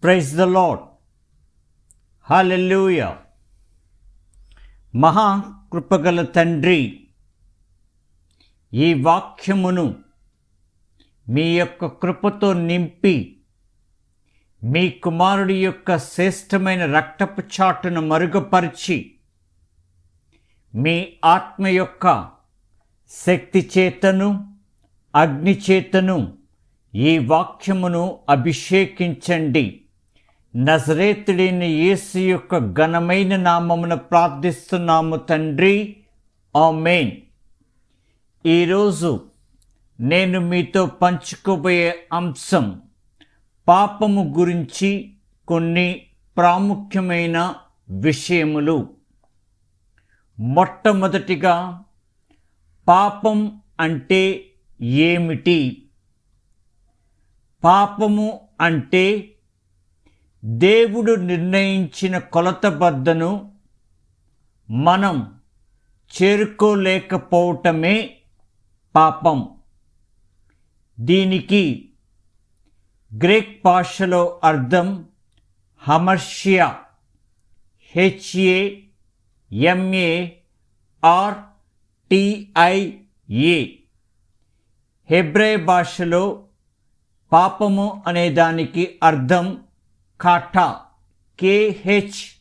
Praise the lord. Hallelujah. మహాకృపగల తండ్రి, ఈ వాక్యమును మీ యొక్క కృపతో నింపి మీ కుమారుడి యొక్క శ్రేష్టమైన రక్తపు చాటును మరుగుపరిచి మీ ఆత్మ యొక్క శక్తి చేతను అగ్ని చేతను ఈ వాక్యమును అభిషేకించండి. నజరేతుడైన యేసు యొక్క ఘనమైన నామమున ప్రార్థిస్తున్నాము తండ్రి, ఆమేన్. ఈరోజు నేను మీతో పంచుకోబోయే అంశం పాపము గురించి కొన్ని ప్రాముఖ్యమైన విషయములు. మొట్టమొదటిగా, పాపం అంటే ఏమిటి? పాపము అంటే దేవుడు నిర్ణయించిన కొలతబద్దను మనం చేరుకోలేకపోవటమే పాపం. దీనికి గ్రీక్ భాషలో అర్థం హమర్షియా, HAMARTIA. హెబ్రీ భాషలో పాపము అనే దానికి అర్థం కాటా, KHATA.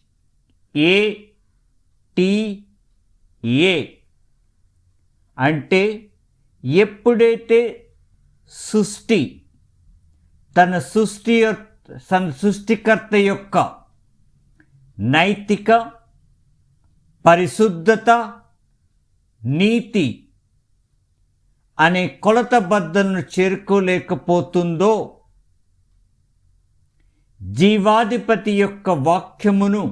ఎప్పుడైతే తన సృష్టికర్త యొక్క నైతిక పరిశుద్ధత, నీతి అనే కొలతబద్దలను చేరుకోలేకపోతుందో, జీవాధిపతి యొక్క వాక్యమును,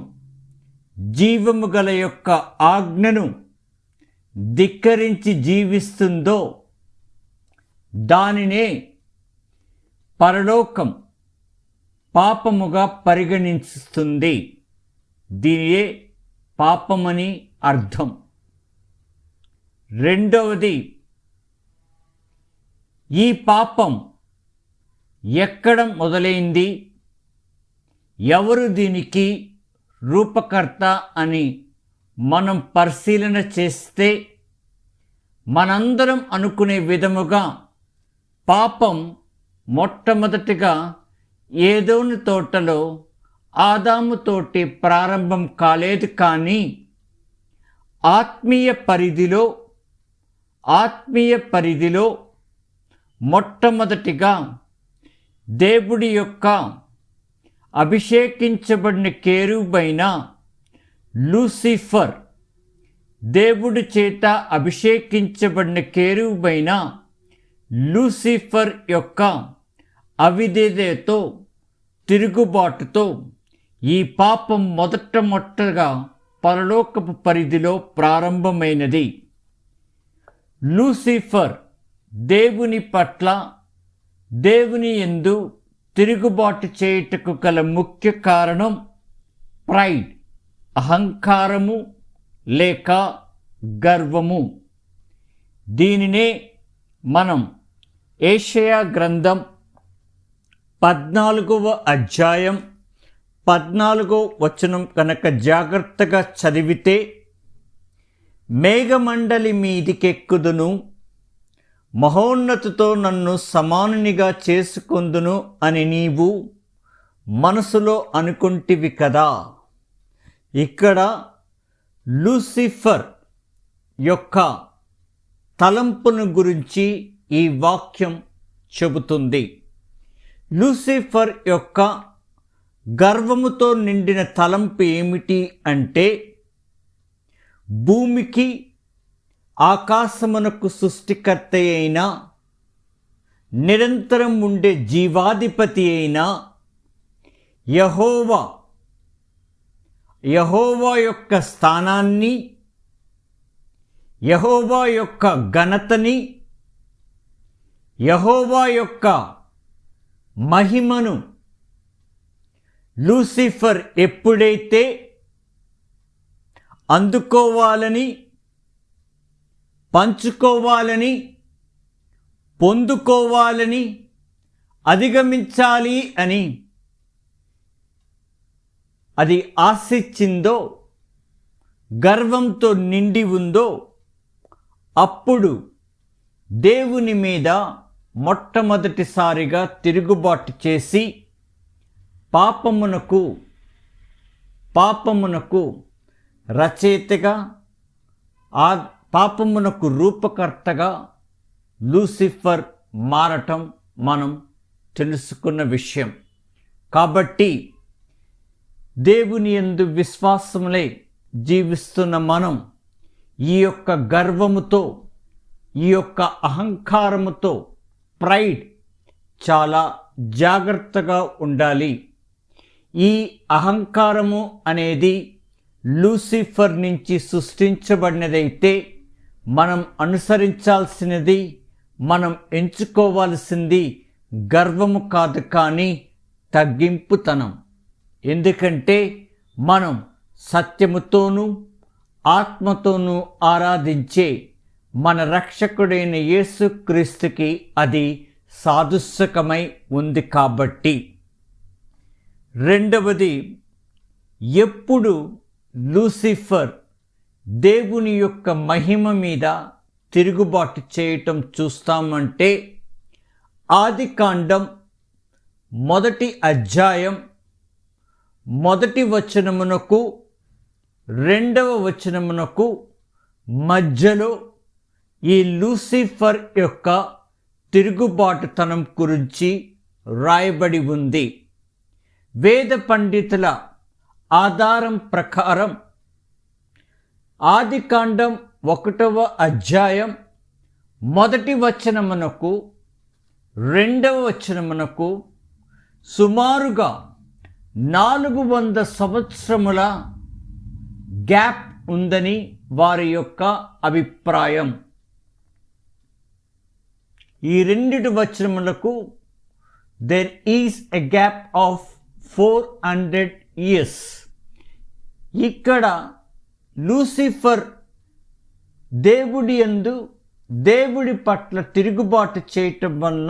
జీవము గల యొక్క ఆజ్ఞను ధిక్కరించి జీవిస్తుందో, దానినే పరలోకం పాపముగా పరిగణిస్తుంది. దీనియే పాపమని అర్థం. రెండవది, ఈ పాపం ఎక్కడ మొదలైంది, ఎవరు దీనికి రూపకర్త అని మనం పరిశీలన చేస్తే, మనందరం అనుకునే విధముగా పాపం మొట్టమొదటిగా ఏదోని తోటలో ఆదాముతోటి ప్రారంభం కాలేదు. కానీ ఆత్మీయ పరిధిలో మొట్టమొదటిగా దేవుడి యొక్క అభిషేకించబడిన కేరుబైన లూసిఫర్, దేవుడి చేత అభిషేకించబడిన కేరుబైన లూసిఫర్ యొక్క అవిధేయతతో, తిరుగుబాటుతో ఈ పాపం మొట్టగా పరలోకపు పరిధిలో ప్రారంభమైనది. లూసిఫర్ దేవుని పట్ల, దేవుని యందు తిరుగుబాటు చేయుటకు గల ముఖ్య కారణం ప్రైడ్, అహంకారము లేక గర్వము. దీనినే మనం యెషయా గ్రంథం 14వ అధ్యాయం 14వ వచనం కనుక జాగ్రత్తగా చదివితే, మేఘమండలి మీదికెక్కుదును, మహోన్నతితో నన్ను సమానునిగా చేసుకొందును అని నీవు మనసులో అనుకుంటివి కదా. ఇక్కడ లూసిఫర్ యొక్క తలంపును గురించి ఈ వాక్యం చెబుతుంది. లూసిఫర్ యొక్క గర్వముతో నిండిన తలంపు ఏమిటి అంటే, భూమికి ఆకాశమునకు సృష్టికర్త అయిన, నిరంతరం ఉండే జీవాధిపతి అయిన యెహోవా యొక్క స్థానాన్ని, యెహోవా యొక్క ఘనతని, యెహోవా యొక్క మహిమను లూసిఫర్ ఎప్పుడైతే అందుకోవాలని, పంచుకోవాలని, పొందుకోవాలని, అధిగమించాలి అని అది ఆశించిందో, గర్వంతో నిండి ఉందో, అప్పుడు దేవుని మీద మొట్టమొదటిసారిగా తిరుగుబాటు చేసి పాపమునకు రచయితగా, ఆ పాపమునకు రూపకర్తగా లూసిఫర్ మారటం మనం తెలుసుకున్న విషయం. కాబట్టి దేవుని యందు విశ్వాసములై జీవిస్తున్న మనం ఈ యొక్క గర్వముతో, ఈ యొక్క అహంకారముతో, ప్రైడ్, చాలా జాగ్రత్తగా ఉండాలి. ఈ అహంకారము అనేది లూసిఫర్ నుంచి సృష్టించబడినదైతే మనం అనుసరించాల్సినది, మనం ఎంచుకోవాల్సింది గర్వము కాదు, కానీ తగ్గింపుతనం. ఎందుకంటే మనం సత్యముతోనూ ఆత్మతోనూ ఆరాధించే మన రక్షకుడైన యేసుక్రీస్తుకి అది సాదృశ్యకమై ఉంది. కాబట్టి రెండవది, ఎప్పుడు లూసిఫర్ దేవుని యొక్క మహిమ మీద తిరుగుబాటు చేయటం చూస్తామంటే, ఆదికాండం 1వ అధ్యాయం 1వ వచనమునకు 2వ వచనమునకు మధ్యలో ఈ లూసిఫర్ యొక్క తిరుగుబాటుతనం గురించి రాయబడి ఉంది. వేద పండితుల ఆధారం ప్రకారం ఆదికాండం 1వ అధ్యాయం 1వ వచనమునకు 2వ వచనమునకు సుమారుగా 400 సంవత్సరముల గ్యాప్ ఉందని వారి యొక్క అభిప్రాయం. ఈ రెండిటి వచనములకు there is a gap of 400 years. ఇక్కడ లూసిఫర్ దేవుడి పట్ల తిరుగుబాటు చేయటం వల్ల,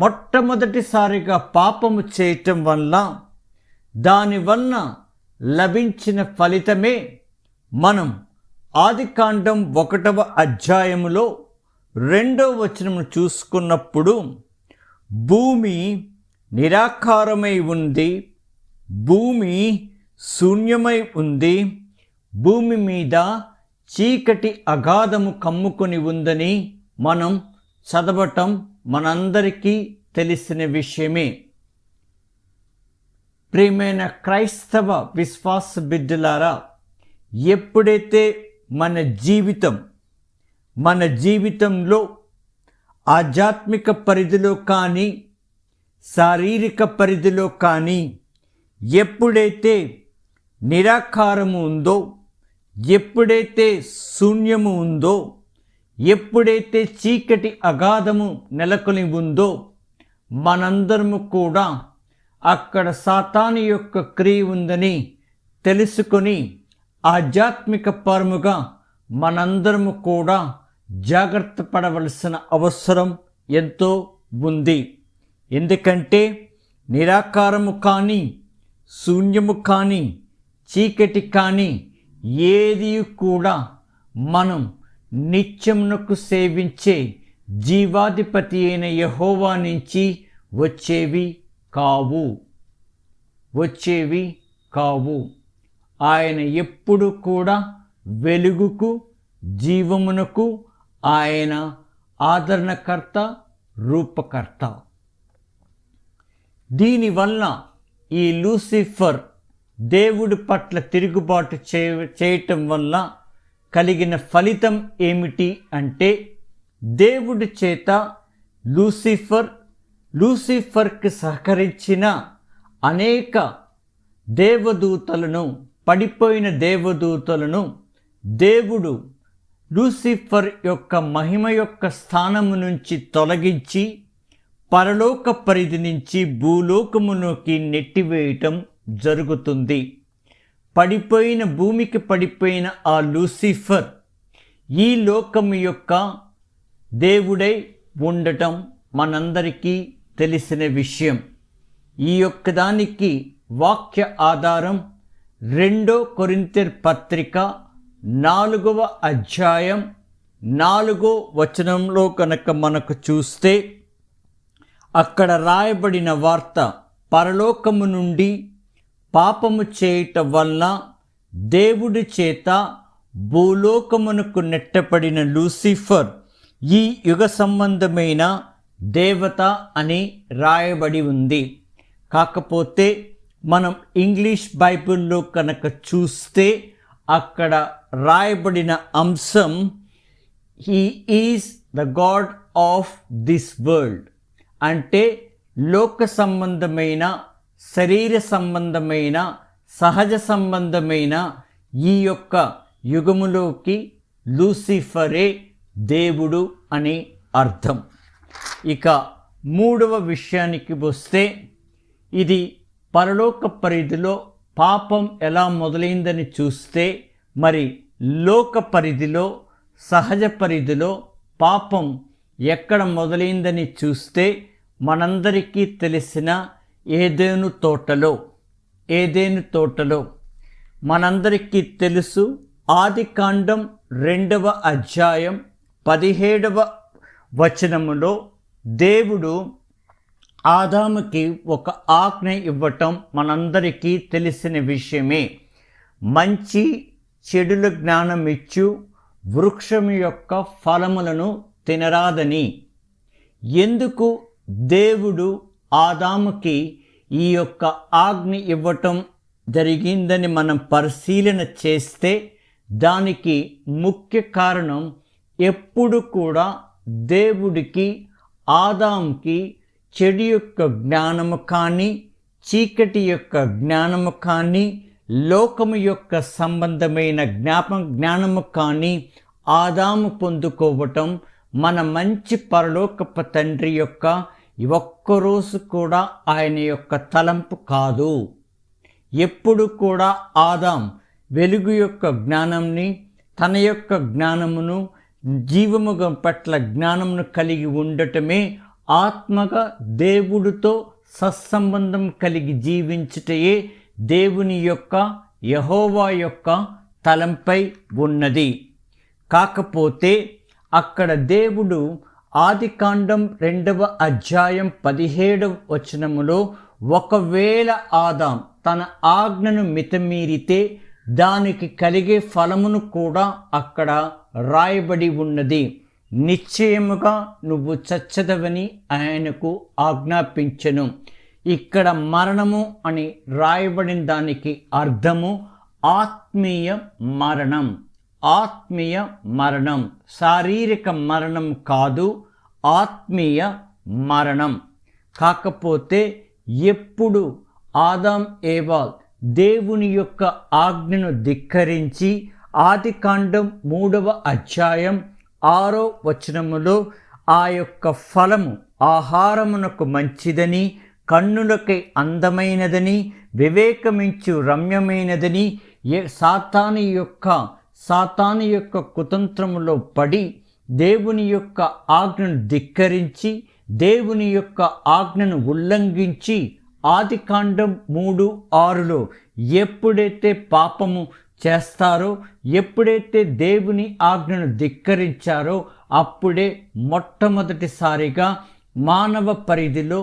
మొట్టమొదటిసారిగా పాపము చేయటం వల్ల, దానివల్ల లభించిన ఫలితమే మనం ఆదికాండం 1వ అధ్యాయములో 2వ వచనము చూసుకున్నప్పుడు, భూమి నిరాకారమై ఉంది, భూమి శూన్యమై ఉంది, భూమి మీద చీకటి అగాధము కమ్ముకొని ఉందని మనం చదవటం మనందరికీ తెలిసిన విషయమే. ప్రియమైన క్రైస్తవ విశ్వాస బిడ్డలారా, ఎప్పుడైతే మన జీవితంలో ఆధ్యాత్మిక పరిధిలో కానీ, శారీరక పరిధిలో కానీ ఎప్పుడైతే నిరాకారము ఉందో, ఎప్పుడైతే శూన్యము ఉందో, ఎప్పుడైతే చీకటి అగాధము నెలకొని ఉందో, మనందరము కూడా అక్కడ సాతాను యొక్క క్రియ ఉందని తెలుసుకొని ఆధ్యాత్మిక పరముగా మనందరము కూడా జాగ్రత్త పడవలసిన అవసరం ఎంతో ఉంది. ఎందుకంటే నిరాకారము కానీ, శూన్యము కానీ, చీకటి కానీ ఏది కూడా మనం నిత్యమునకు సేవించే జీవాధిపతి అయిన యెహోవా నుంచి వచ్చేవి కావు. ఆయన ఎప్పుడు కూడా వెలుగుకు, జీవమునకు ఆయన ఆదరణకర్త, రూపకర్త. దీనివల్ల ఈ లూసిఫర్ దేవుడి పట్ల తిరుగుబాటు చేయటం వల్ల కలిగిన ఫలితం ఏమిటి అంటే, దేవుడి చేత లూసిఫర్కి సహకరించిన అనేక దేవదూతలను, పడిపోయిన దేవదూతలను దేవుడు లూసిఫర్ యొక్క మహిమ యొక్క స్థానము నుంచి తొలగించి పరలోక పరిధి నుంచి భూలోకములోకి నెట్టివేయటం జరుగుతుంది. భూమికి పడిపోయిన ఆ లూసిఫర్ ఈ లోకము యొక్క దేవుడై ఉండటం మనందరికీ తెలిసిన విషయం. ఈ యొక్క దానికి వాక్య ఆధారం 2 కొరింథీయుల పత్రిక 4వ అధ్యాయం 4వ వచనంలో కనుక మనకు చూస్తే అక్కడ రాయబడిన వార్త, పరలోకము నుండి పాపము చేయుట వలన దేవుడి చేత భూలోకమునకు నెట్టబడిన లూసిఫర్ ఈ యుగ సంబంధమైన దేవత అని రాయబడి ఉంది. కాకపోతే మనం ఇంగ్లీష్ బైబిల్లో కనుక చూస్తే అక్కడ రాయబడిన అంశం, he is the God of this world, అంటే లోక సంబంధమైన, శరీర సంబంధమైన, సహజ సంబంధమైన ఈ యొక్క యుగములోకి లూసిఫరే దేవుడు అని అర్థం. ఇక 3వ విషయానికి వస్తే, ఇది పరలోక పరిధిలో పాపం ఎలా మొదలైందని చూస్తే, మరి లోక పరిధిలో, సహజ పరిధిలో పాపం ఎక్కడ మొదలైందని చూస్తే మనందరికీ తెలిసిన ఏదెను తోటలో మనందరికీ తెలుసు. ఆదికాండం 2వ అధ్యాయం 17వ వచనములో దేవుడు ఆదాముకి ఒక ఆజ్ఞ ఇవ్వటం మనందరికీ తెలిసిన విషయమే. మంచి చెడుల జ్ఞానం ఇచ్చు వృక్షం యొక్క ఫలములను తినరాదని. ఎందుకు దేవుడు ఆదాముకి ఈ యొక్క ఆజ్ఞ ఇవ్వటం జరిగిందని మనం పరిశీలన చేస్తే దానికి ముఖ్య కారణం, ఎప్పుడు కూడా దేవుడికి ఆదాముకి చెడు యొక్క జ్ఞానము కానీ, చీకటి యొక్క జ్ఞానము కానీ, లోకము యొక్క సంబంధమైన జ్ఞానము కానీ ఆదాము పొందుకోవటం మన మంచి పరలోకపు తండ్రి యొక్క ఒక్కరోజు కూడా ఆయన యొక్క తలంపు కాదు. ఎప్పుడు కూడా ఆదాం వెలుగు యొక్క జ్ఞానంని, తన యొక్క జ్ఞానమును, జీవముగం పట్ల జ్ఞానమును కలిగి ఉండటమే, ఆత్మగా దేవుడితో సత్సంబంధం కలిగి జీవించుటయే దేవుని యొక్క, యెహోవా యొక్క తలంపై ఉన్నది. కాకపోతే అక్కడ దేవుడు ఆదికాండం 2వ అధ్యాయం 17వ వచనములో, ఒకవేళ ఆదాం తన ఆజ్ఞను మితమీరితే దానికి కలిగే ఫలమును కూడా అక్కడ రాయబడి ఉన్నది. నిశ్చయముగా నువ్వు చచ్చదవని ఆయనకు ఆజ్ఞాపించెను. ఇక్కడ మరణము అని రాయబడిన దానికి అర్థము ఆత్మీయ మరణం. ఆత్మీయ మరణం, శారీరక మరణం కాదు, ఆత్మీయ మరణం. కాకపోతే ఎప్పుడు ఆదాం ఏవాల్ దేవుని యొక్క ఆజ్ఞను ధిక్కరించి ఆదికాండం 3వ అధ్యాయం 6వ వచనములో ఆ యొక్క ఫలము ఆహారమునకు మంచిదని, కన్నులకై అందమైనదని, వివేకమించు రమ్యమైనదని, సాతాను యొక్క కుతంత్రములో పడి దేవుని యొక్క ఆజ్ఞను ధిక్కరించి, దేవుని యొక్క ఆజ్ఞను ఉల్లంఘించి, ఆదికాండం 3:6లో ఎప్పుడైతే పాపము చేస్తారో, ఎప్పుడైతే దేవుని ఆజ్ఞను ధిక్కరించారో, అప్పుడే మొట్టమొదటిసారిగా మానవ పరిధిలో,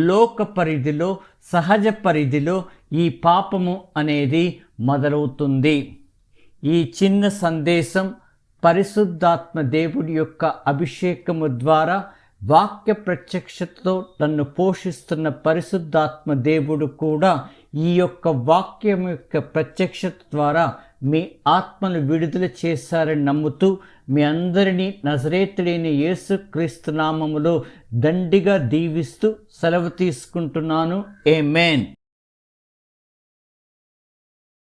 లోక పరిధిలో, సహజ పరిధిలో ఈ పాపము అనేది మొదలవుతుంది. ఈ చిన్న సందేశం పరిశుద్ధాత్మ దేవుడి యొక్క అభిషేకము ద్వారా, వాక్య ప్రత్యక్షతతో నన్ను పోషిస్తున్న పరిశుద్ధాత్మ దేవుడు కూడా ఈ యొక్క వాక్యం యొక్క ప్రత్యక్షత ద్వారా మీ ఆత్మను విడుదల చేశారని నమ్ముతూ మీ అందరినీ నజరేతుడైన యేసుక్రీస్తు నామములో దండిగా దీవిస్తూ సెలవు తీసుకుంటున్నాను. ఆమేన్.